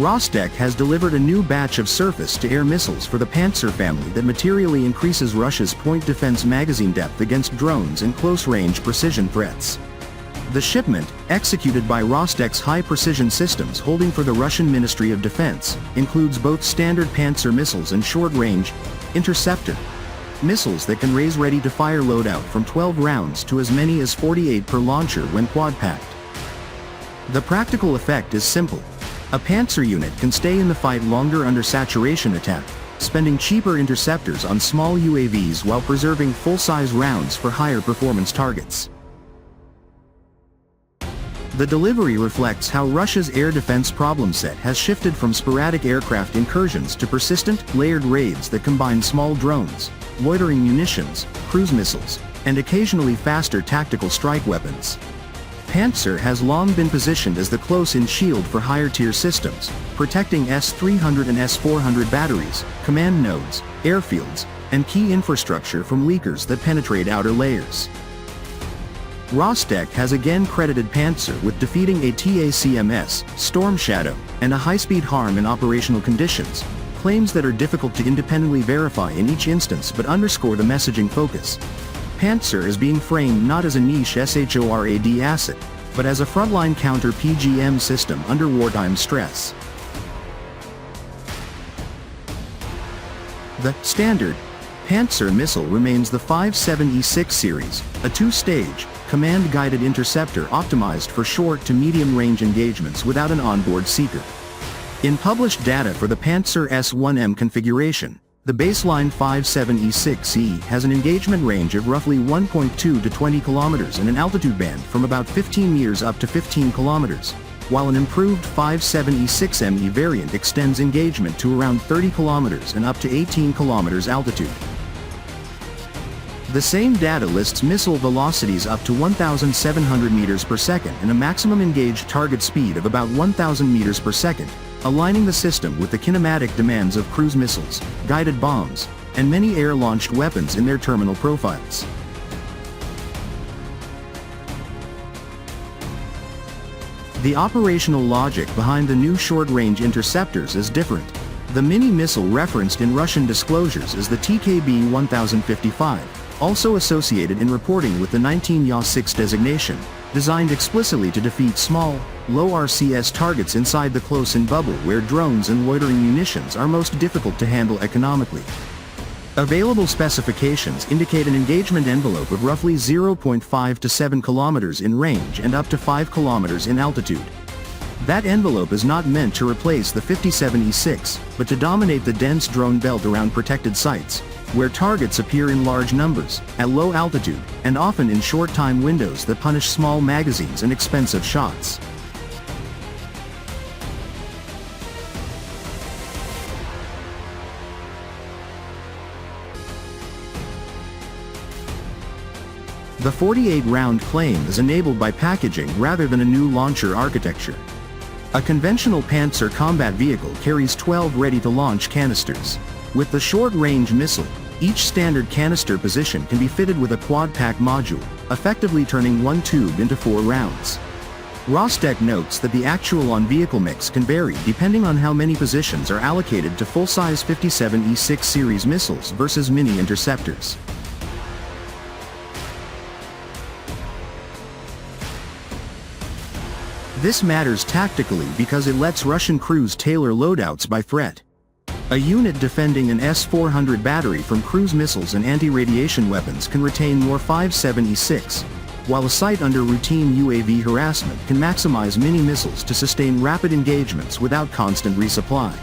Rostec has delivered a new batch of surface-to-air missiles for the Pantsir family that materially increases Russia's point defense magazine depth against drones and close-range precision threats. The shipment, executed by Rostec's high-precision systems holding for the Russian Ministry of Defense, includes both standard Pantsir missiles and short-range, interceptor missiles that can raise ready-to-fire loadout from 12 rounds to as many as 48 per launcher when quad-packed. The practical effect is simple. A Pantsir unit can stay in the fight longer under saturation attack, spending cheaper interceptors on small UAVs while preserving full-size rounds for higher performance targets. The delivery reflects how Russia's air defense problem set has shifted from sporadic aircraft incursions to persistent, layered raids that combine small drones, loitering munitions, cruise missiles, and occasionally faster tactical strike weapons. Pantsir has long been positioned as the close-in shield for higher-tier systems, protecting S-300 and S-400 batteries, command nodes, airfields, and key infrastructure from leakers that penetrate outer layers. Rostec has again credited Pantsir with defeating a TACMS, Storm Shadow, and a high-speed harm in operational conditions, claims that are difficult to independently verify in each instance but underscore the messaging focus. Pantsir is being framed not as a niche SHORAD asset, but as a frontline counter-PGM system under wartime stress. The standard Pantsir missile remains the 57E6 series, a two-stage, command-guided interceptor optimized for short to medium-range engagements without an onboard seeker. In published data for the Pantsir S-1M configuration, the baseline 57E6E has an engagement range of roughly 1.2 to 20 kilometers and an altitude band from about 15 meters up to 15 kilometers, while an improved 57E6ME variant extends engagement to around 30 kilometers and up to 18 kilometers altitude. The same data lists missile velocities up to 1,700 meters per second and a maximum engaged target speed of about 1,000 meters per second, aligning the system with the kinematic demands of cruise missiles, guided bombs, and many air-launched weapons in their terminal profiles. The operational logic behind the new short-range interceptors is different. The mini-missile referenced in Russian disclosures is the TKB-1055, also associated in reporting with the 19Ya-6 designation, designed explicitly to defeat small, low RCS targets inside the close-in bubble where drones and loitering munitions are most difficult to handle economically. Available specifications indicate an engagement envelope of roughly 0.5 to 7 kilometers in range and up to 5 kilometers in altitude. That envelope is not meant to replace the 57E6, but to dominate the dense drone belt around protected sites, where targets appear in large numbers, at low altitude, and often in short time windows that punish small magazines and expensive shots. The 48-round claim is enabled by packaging rather than a new launcher architecture. A conventional Pantsir combat vehicle carries 12 ready-to-launch canisters. With the short-range missile, each standard canister position can be fitted with a quad-pack module, effectively turning one tube into 4 rounds. Rostec notes that the actual on-vehicle mix can vary depending on how many positions are allocated to full-size 57E6 series missiles versus mini-interceptors. This matters tactically because it lets Russian crews tailor loadouts by threat. A unit defending an S-400 battery from cruise missiles and anti-radiation weapons can retain more 57E6, while a site under routine UAV harassment can maximize mini-missiles to sustain rapid engagements without constant resupply.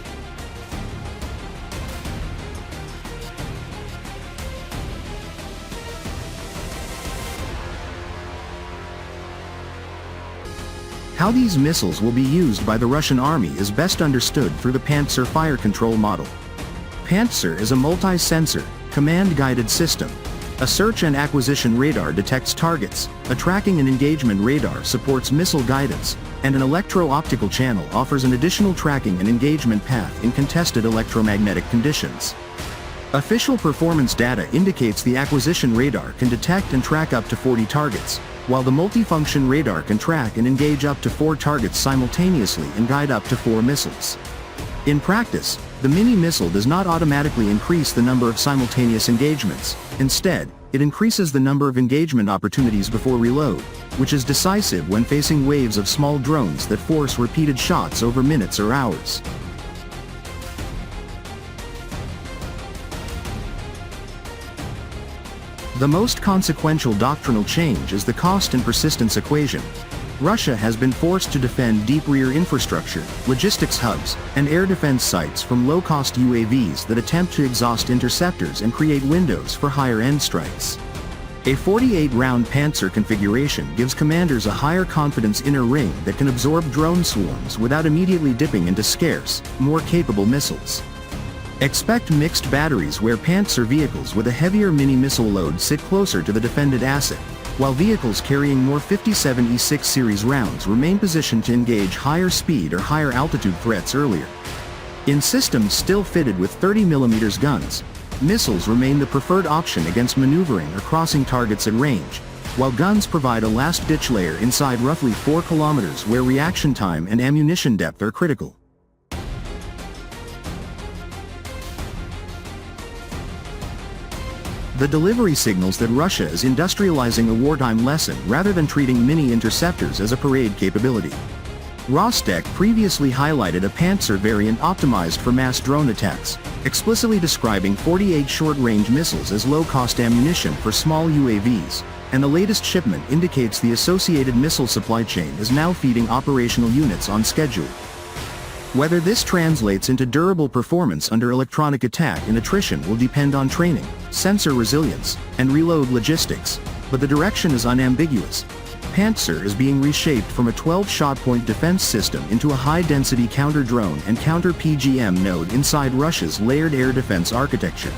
How these missiles will be used by the Russian army is best understood through the Pantsir fire control model. Pantsir is a multi-sensor, command-guided system. A search and acquisition radar detects targets, a tracking and engagement radar supports missile guidance, and an electro-optical channel offers an additional tracking and engagement path in contested electromagnetic conditions. Official performance data indicates the acquisition radar can detect and track up to 40 targets, while the multifunction radar can track and engage up to 4 targets simultaneously and guide up to 4 missiles. In practice, the mini-missile does not automatically increase the number of simultaneous engagements. Instead, it increases the number of engagement opportunities before reload, which is decisive when facing waves of small drones that force repeated shots over minutes or hours. The most consequential doctrinal change is the cost and persistence equation. Russia has been forced to defend deep rear infrastructure, logistics hubs, and air defense sites from low-cost UAVs that attempt to exhaust interceptors and create windows for higher-end strikes. A 48-round Pantsir configuration gives commanders a higher confidence inner ring that can absorb drone swarms without immediately dipping into scarce, more capable missiles. Expect mixed batteries where Pantsir vehicles with a heavier mini-missile load sit closer to the defended asset, while vehicles carrying more 57 E6 series rounds remain positioned to engage higher speed or higher altitude threats earlier. In systems still fitted with 30mm guns, missiles remain the preferred option against maneuvering or crossing targets at range, while guns provide a last-ditch layer inside roughly 4 kilometers where reaction time and ammunition depth are critical. The delivery signals that Russia is industrializing a wartime lesson rather than treating mini-interceptors as a parade capability. Rostec previously highlighted a Pantsir variant optimized for mass drone attacks, explicitly describing 48 short-range missiles as low-cost ammunition for small UAVs, and the latest shipment indicates the associated missile supply chain is now feeding operational units on schedule. Whether this translates into durable performance under electronic attack and attrition will depend on training, sensor resilience, and reload logistics, but the direction is unambiguous. Pantsir is being reshaped from a 12-shot point defense system into a high-density counter-drone and counter-PGM node inside Russia's layered air defense architecture.